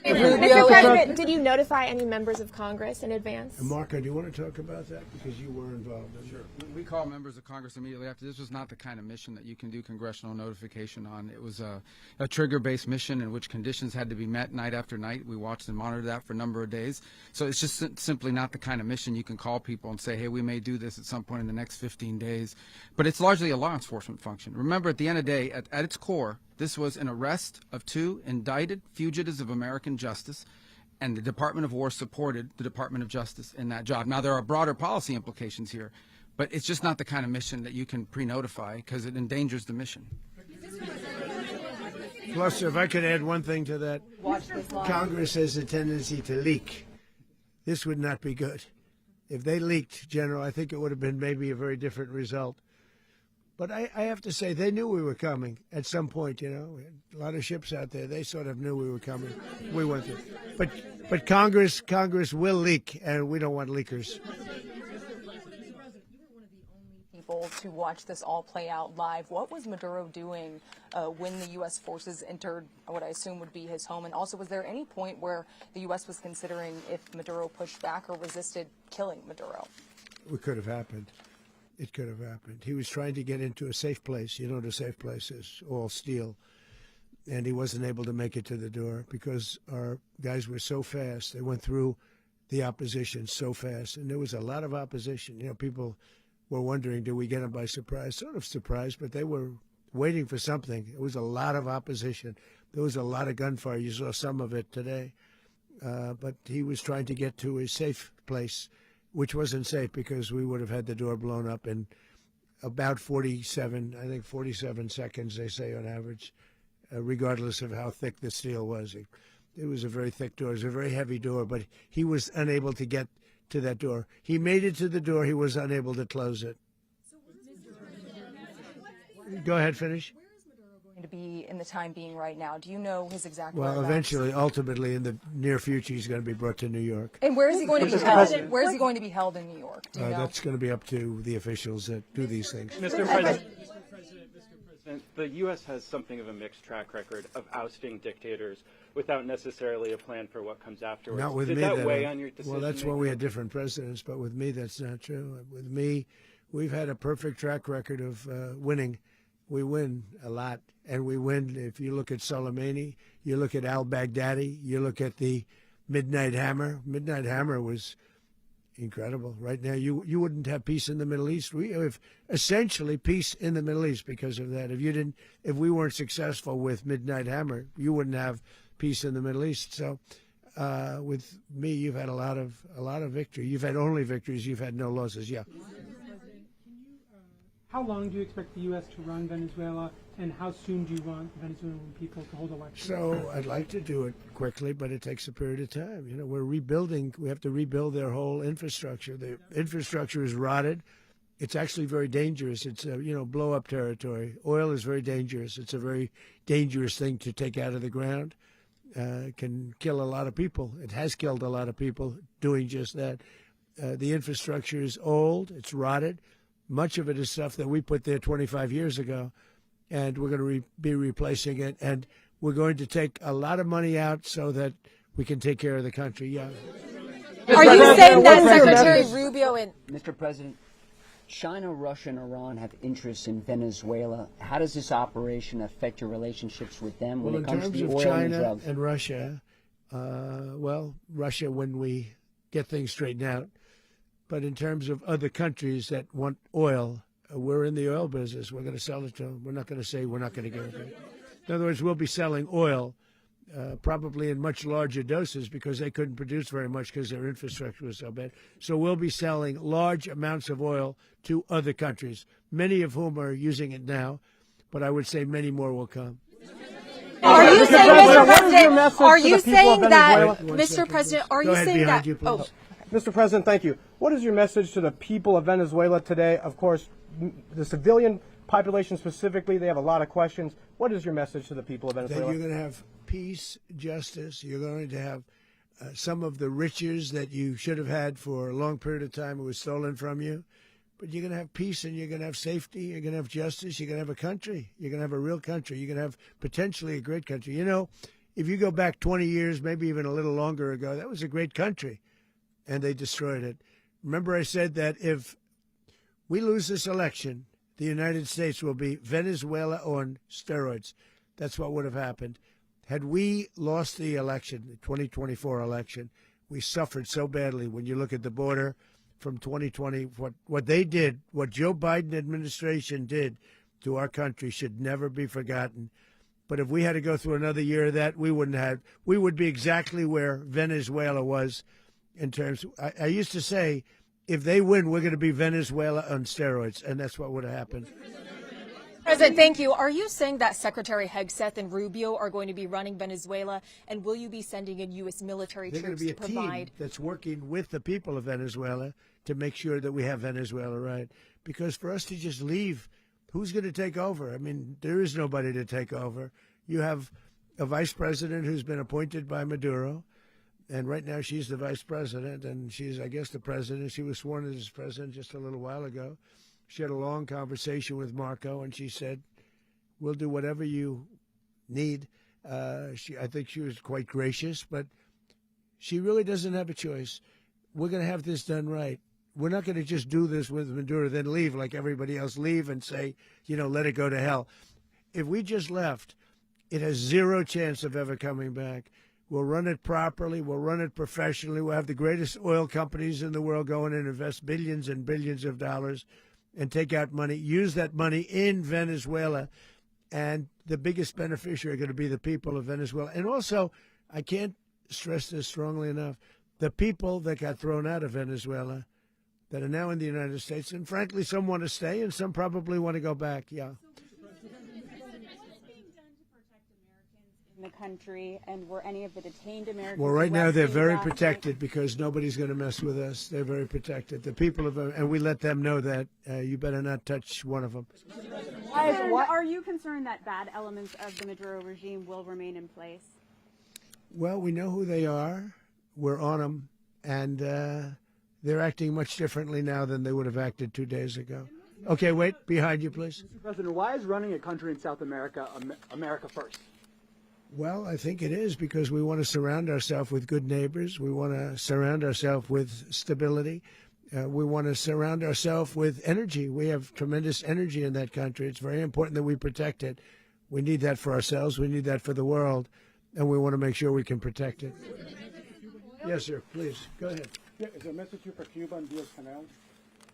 Mr. President, did you notify any members of Congress in advance? Marco, do you want to talk about that? Because you were involved in it. Sure. We call members of Congress immediately after. This was not the kind of mission that you can do congressional notification on. It was a trigger-based mission in which conditions had to be met night after night. We watched and monitored that for a number of days. So it's just simply not the kind of mission you can call people and say, hey, we may do this at some point in the next 15 days. But it's largely a law enforcement function. Remember, at the end of the day, at its core, this was an arrest of 2 indicted fugitives of American justice, and the Department of War supported the Department of Justice in that job. Now, there are broader policy implications here, but it's just not the kind of mission that you can pre-notify because it endangers the mission. Plus, if I could add one thing to that, Congress has a tendency to leak. This would not be good. If they leaked, General, I think it would have been maybe a very different result. But I have to say, they knew we were coming at some point, We had a lot of ships out there. They sort of knew we were coming. We went there. But Congress will leak, and we don't want leakers. People to watch this all play out live. What was Maduro doing when the U.S. forces entered what I assume would be his home? And also, was there any point where the U.S. was considering if Maduro pushed back or resisted killing Maduro? It could have happened. It could have happened. He was trying to get into a safe place. You know what a safe place is, all steel. And he wasn't able to make it to the door because our guys were so fast. They went through the opposition so fast. And there was a lot of opposition. People were wondering, do we get them by surprise? Sort of surprised, but they were waiting for something. It was a lot of opposition. There was a lot of gunfire. You saw some of it today. But he was trying to get to a safe place, which wasn't safe because we would have had the door blown up in about 47 seconds, they say on average, regardless of how thick the steel was. It was a very thick door. It was a very heavy door, but he was unable to get to that door. He made it to the door. He was unable to close it. Go ahead, finish. To be in the time being right now. Do you know his exact Well, whereabouts? eventually, ultimately, in the near future, he's going to be brought to New York. And where is he going to be held? Where is he going to be held in New York? Do you know? That's going to be up to the officials that do these things. Mr. President, the U.S. has something of a mixed track record of ousting dictators without necessarily a plan for what comes afterwards. Not with Did me. that weigh on your decision? Well, that's why we had different presidents, but with me, that's not true. With me, we've had a perfect track record of winning. We win a lot, and we win. If you look at Soleimani, you look at al-Baghdadi, you look at the Midnight Hammer. Midnight Hammer was incredible. Right now, you wouldn't have peace in the Middle East. We have essentially peace in the Middle East because of that. If we weren't successful with Midnight Hammer, you wouldn't have peace in the Middle East. So, with me, you've had a lot of victory. You've had only victories. You've had no losses. Yeah. How long do you expect the U.S. to run Venezuela, and how soon do you want the Venezuelan people to hold elections? So I'd like to do it quickly, but it takes a period of time. We're rebuilding. We have to rebuild their whole infrastructure. The infrastructure is rotted. It's actually very dangerous. It's blow-up territory. Oil is very dangerous. It's a very dangerous thing to take out of the ground. can kill a lot of people. It has killed a lot of people doing just that. The infrastructure is old. It's rotted. Much of it is stuff that we put there 25 years ago, and we're going to be replacing it. And we're going to take a lot of money out so that we can take care of the country. Yeah. Are you saying that Secretary Rubio and Mr. President, China, Russia, and Iran have interests in Venezuela. How does this operation affect your relationships with them when it comes to the oil and drugs? In terms of China and Russia, Russia when we get things straightened out. But in terms of other countries that want oil, we're in the oil business. We're going to sell it to them. We're not going to say we're not going to give it. In other words, we'll be selling oil probably in much larger doses because they couldn't produce very much because their infrastructure was so bad. So we'll be selling large amounts of oil to other countries, many of whom are using it now, but I would say many more will come. Are you saying, Mr. President, are you saying that, Mr. President, are you saying that, Mr. President, thank you. What is your message to the people of Venezuela today? Of course, the civilian population specifically, they have a lot of questions. What is your message to the people of Venezuela? That you're going to have peace, justice. You're going to have some of the riches that you should have had for a long period of time. It was stolen from you. But you're going to have peace and you're going to have safety. You're going to have justice. You're going to have a country. You're going to have a real country. You're going to have potentially a great country. You know, if you go back 20 years, maybe even a little longer ago, that was a great country. And they destroyed it. Remember I said that if we lose this election, the United States will be Venezuela on steroids. That's what would have happened. Had we lost the election, the 2024 election, we suffered so badly. When you look at the border from 2020, what they did, what Joe Biden administration did to our country should never be forgotten. But if we had to go through another year of that, we would be exactly where Venezuela was in terms. I used to say, if they win, we're going to be Venezuela on steroids, and that's what would have happened. President, thank you. Are you saying that Secretary Hegseth and Rubio are going to be running Venezuela, and will you be sending in U.S. military troops to provide? They're going to be a team that's working with the people of Venezuela to make sure that we have Venezuela right. Because for us to just leave, who's going to take over? I mean, there is nobody to take over. You have a vice president who's been appointed by Maduro, and right now she's the vice president, and she's, I guess, the president. She was sworn in as president just a little while ago. She had a long conversation with Marco, and she said, we'll do whatever you need. I think she was quite gracious, but she really doesn't have a choice. We're going to have this done right. We're not going to just do this with Maduro, then leave like everybody else, leave and say, let it go to hell. If we just left, it has zero chance of ever coming back. We'll run it properly. We'll run it professionally. We'll have the greatest oil companies in the world go in and invest billions and billions of dollars and take out money, use that money in Venezuela. And the biggest beneficiary are going to be the people of Venezuela. And also, I can't stress this strongly enough, the people that got thrown out of Venezuela that are now in the United States. And frankly, some want to stay and some probably want to go back. Yeah. In the country, and were any of the detained Americans? Well, right now they're very protected because nobody's going to mess with us. They're very protected. The people of, and we let them know that you better not touch one of them. Are you concerned that bad elements of the Maduro regime will remain in place? Well, we know who they are. We're on them, and they're acting much differently now than they would have acted 2 days ago. Okay, wait, behind you, please. Mr. President, why is running a country in South America America first? Well, I think it is because we want to surround ourselves with good neighbors. We want to surround ourselves with stability. We want to surround ourselves with energy. We have tremendous energy in that country. It's very important that we protect it. We need that for ourselves. We need that for the world. And we want to make sure we can protect it. Yes, sir. Please, go ahead. Yeah, is there a message here for Cuba and Diaz-Canel?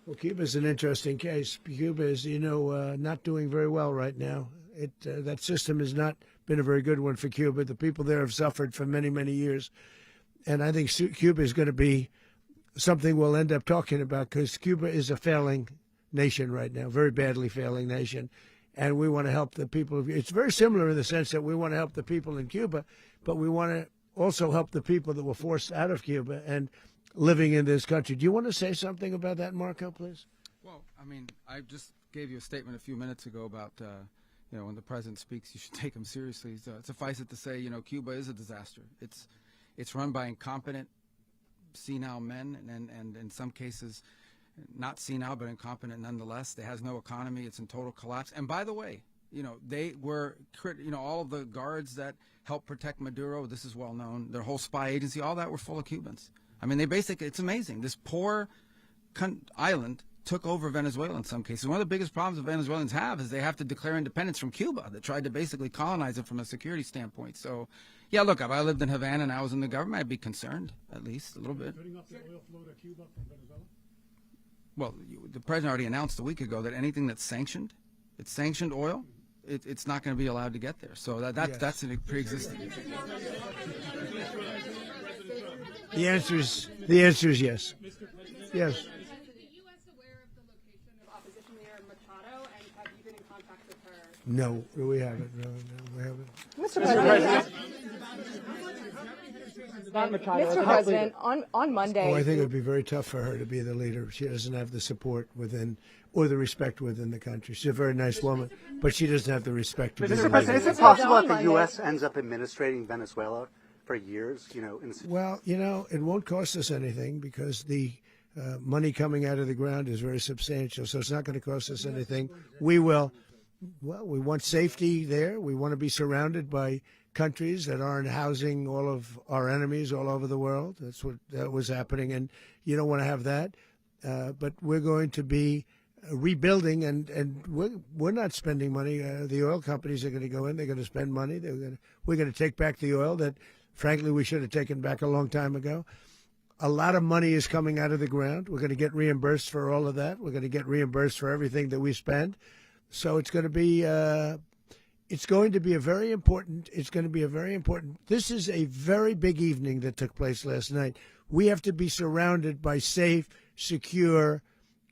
Well, Cuba is an interesting case. Cuba is, not doing very well right now. That system has not been a very good one for Cuba. The people there have suffered for many, many years. And I think Cuba is going to be something we'll end up talking about because Cuba is a failing nation right now, very badly failing nation. And we want to help the people. It's very similar in the sense that we want to help the people in Cuba, but we want to also help the people that were forced out of Cuba and living in this country. Do you want to say something about that, Marco, please? Well, I mean, I just gave you a statement a few minutes ago about when the president speaks, you should take him seriously. So suffice it to say, Cuba is a disaster. It's run by incompetent, senile men, and in some cases, not senile but incompetent nonetheless. It has no economy. It's in total collapse. And by the way, they were, all of the guards that helped protect Maduro. This is well known. Their whole spy agency, all that were full of Cubans. I mean, it's amazing. This poor island took over Venezuela in some cases. One of the biggest problems the Venezuelans have is they have to declare independence from Cuba that tried to basically colonize it from a security standpoint. So, yeah, look, if I lived in Havana and I was in the government, I'd be concerned, at least a little bit. Cutting off the oil flow to Cuba from Venezuela? Well, the president already announced a week ago that anything that's sanctioned, it's sanctioned oil, it's not going to be allowed to get there. So that's a pre-existing. The answer is yes. Yes. No, we haven't. No, we haven't. Mr. President. Mr. President, on Monday. Oh, I think it would be very tough for her to be the leader. She doesn't have the support within or the respect within the country. She's a very nice woman, but she doesn't have the respect to be the Mr. leader. President, is it possible that the U.S. ends up administrating Venezuela for years? Well, it won't cost us anything because the money coming out of the ground is very substantial, so it's not going to cost us anything. We will. Well, we want safety there. We want to be surrounded by countries that aren't housing all of our enemies all over the world. That's what was happening, and you don't want to have that. But we're going to be rebuilding, and we're not spending money. The oil companies are going to go in. They're going to spend money. We're going to take back the oil that, frankly, we should have taken back a long time ago. A lot of money is coming out of the ground. We're going to get reimbursed for all of that. We're going to get reimbursed for everything that we spend. So it's going to be a very important. This is a very big evening that took place last night. We have to be surrounded by safe, secure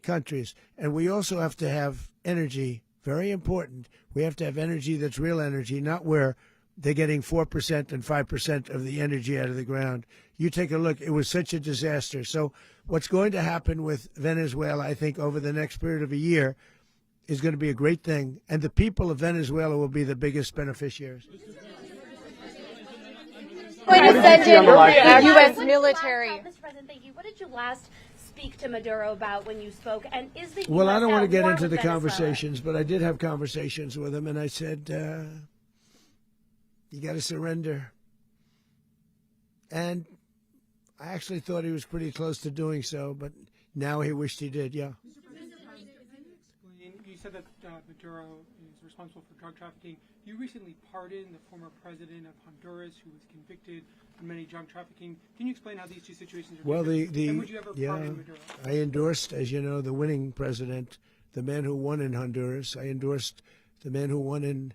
countries, and we also have to have energy. Very important. We have to have energy that's real energy, not where they're getting 4% and 5% of the energy out of the ground. You take a look. It was such a disaster. So what's going to happen with Venezuela, I think, over the next period of a year, is going to be a great thing, and the people of Venezuela will be the biggest beneficiaries. Going to send in the U.S. military. Mr. President, thank you. What did you last speak to Maduro about when you spoke? And is the Well, US I don't want to get at war into with the Venezuela? conversations, but I did have conversations with him, and I said, you got to surrender. And I actually thought he was pretty close to doing so, but now he wished he did, yeah. You said that Maduro is responsible for drug trafficking. You recently pardoned the former president of Honduras, who was convicted of many drug trafficking. Can you explain how these two situations are different? And would you ever pardon Maduro? I endorsed, as you know, the winning president, the man who won in Honduras. I endorsed the man who won in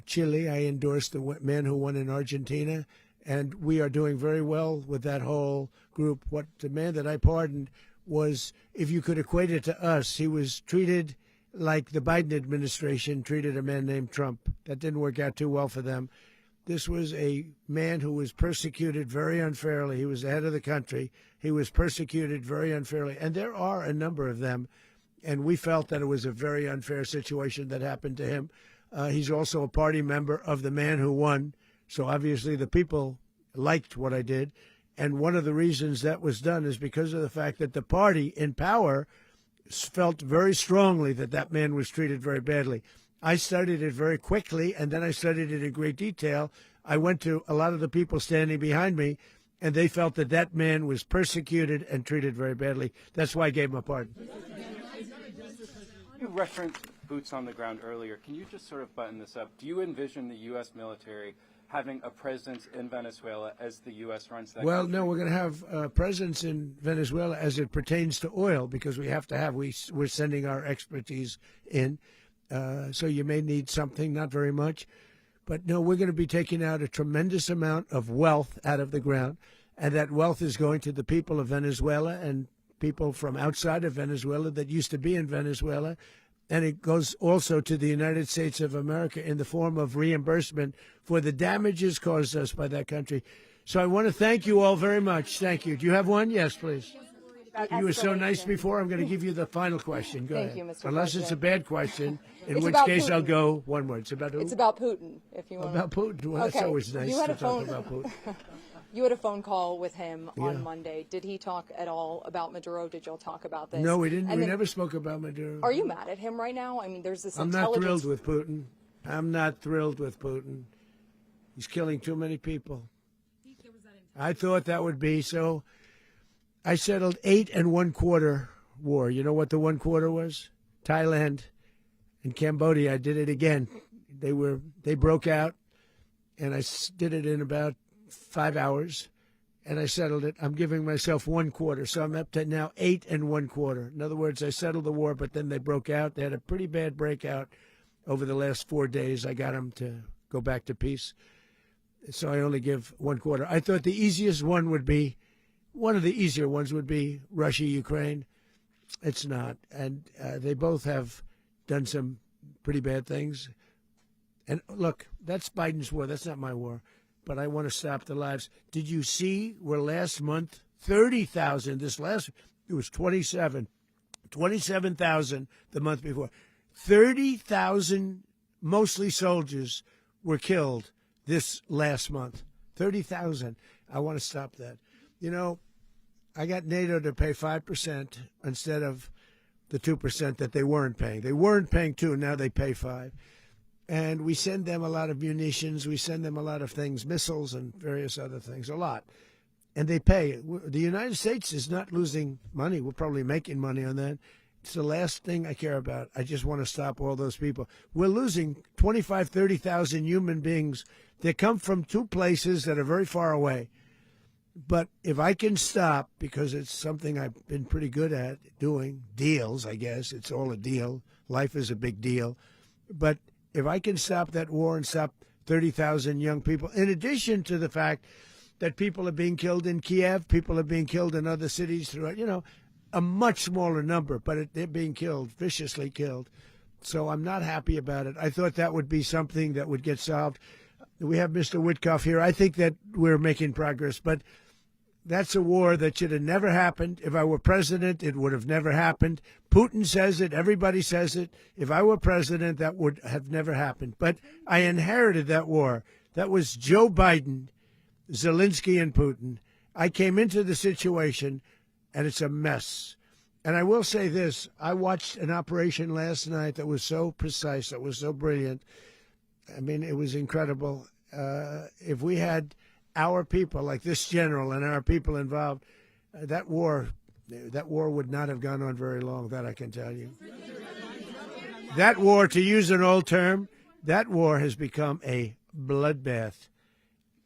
Chile. I endorsed the man who won in Argentina. And we are doing very well with that whole group. What the man that I pardoned was, if you could equate it to us, he was treated like the Biden administration treated a man named Trump. That didn't work out too well for them. This was a man who was persecuted very unfairly. He was the head of the country. He was persecuted very unfairly. And there are a number of them. And we felt that it was a very unfair situation that happened to him. He's also a party member of the man who won. So obviously the people liked what I did. And one of the reasons that was done is because of the fact that the party in power felt very strongly that that man was treated very badly. I studied it very quickly, and then I studied it in great detail. I went to a lot of the people standing behind me, and they felt that that man was persecuted and treated very badly. That's why I gave him a pardon. You referenced boots on the ground earlier. Can you just sort of button this up? Do you envision the U.S. military having a presence in Venezuela as the U.S. runs that country? No, we're going to have a presence in Venezuela as it pertains to oil, because we have to have, we're sending our expertise in. So you may need something, not very much. But no, we're going to be taking out a tremendous amount of wealth out of the ground. And that wealth is going to the people of Venezuela and people from outside of Venezuela that used to be in Venezuela. And it goes also to the United States of America in the form of reimbursement for the damages caused us by that country. So I want to thank you all very much. Thank you. Do you have one? Yes, please. You were so nice before. I'm going to give you the final question. Go Thank ahead. you, Mr. Unless President. it's a bad question, in It's which about case I'll Putin. go one word. It's about who? It's about Putin, if you want. About Putin. Well, that's Okay. always nice You had to a phone. talk about Putin. You had a phone call with him Yeah. on Monday. Did he talk at all about Maduro? Did y'all talk about this? No, we didn't. And We then- never spoke about Maduro. Are you mad at him right now? I mean, there's this I'm not intelligence. thrilled with Putin. I'm not thrilled with Putin. He's killing too many people. I thought that would be so. I settled 8 1/4 war. You know what the 1/4 was? Thailand and Cambodia. I did it again. They broke out, and I did it in about 5 hours, and I settled it. I'm giving myself 1/4, so I'm up to now 8 1/4. In other words, I settled the war, but then they broke out. They had a pretty bad breakout over the last 4 days. I got them to go back to peace. So I only give 1/4. I thought the easiest one would be, one of the easier ones would be Russia, Ukraine. It's not. And they both have done some pretty bad things. And look, that's Biden's war. That's not my war. But I want to stop the lives. Did you see where last month, 30,000, it was 27,000 the month before. 30,000, mostly soldiers, were killed this last month. 30,000. I want to stop that. You know, I got NATO to pay 5% instead of the 2% that they weren't paying. They weren't paying 2, now they pay 5. And we send them a lot of munitions. We send them a lot of things, missiles and various other things, a lot. And they pay. The United States is not losing money. We're probably making money on that. It's the last thing I care about. I just want to stop all those people. We're losing 25,000, 30,000 human beings that come from 2 places that are very far away. But if I can stop, because it's something I've been pretty good at doing, deals, I guess. It's all a deal. Life is a big deal. But if I can stop that war and stop 30,000 young people, in addition to the fact that people are being killed in Kiev, people are being killed in other cities throughout, a much smaller number, but they're being killed, viciously killed. So I'm not happy about it. I thought that would be something that would get solved. We have Mr. Witkoff here. I think that we're making progress, but that's a war that should have never happened. If I were president, it would have never happened. Putin says it. Everybody says it. If I were president, that would have never happened. But I inherited that war. That was Joe Biden, Zelensky, and Putin. I came into the situation, and it's a mess. And I will say this. I watched an operation last night that was so precise, that was so brilliant. I mean, it was incredible. If we had our people, like this general and our people involved, that war would not have gone on very long, that I can tell you. That war, to use an old term, that war has become a bloodbath,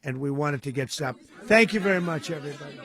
and we want it to get stopped. Thank you very much, everybody.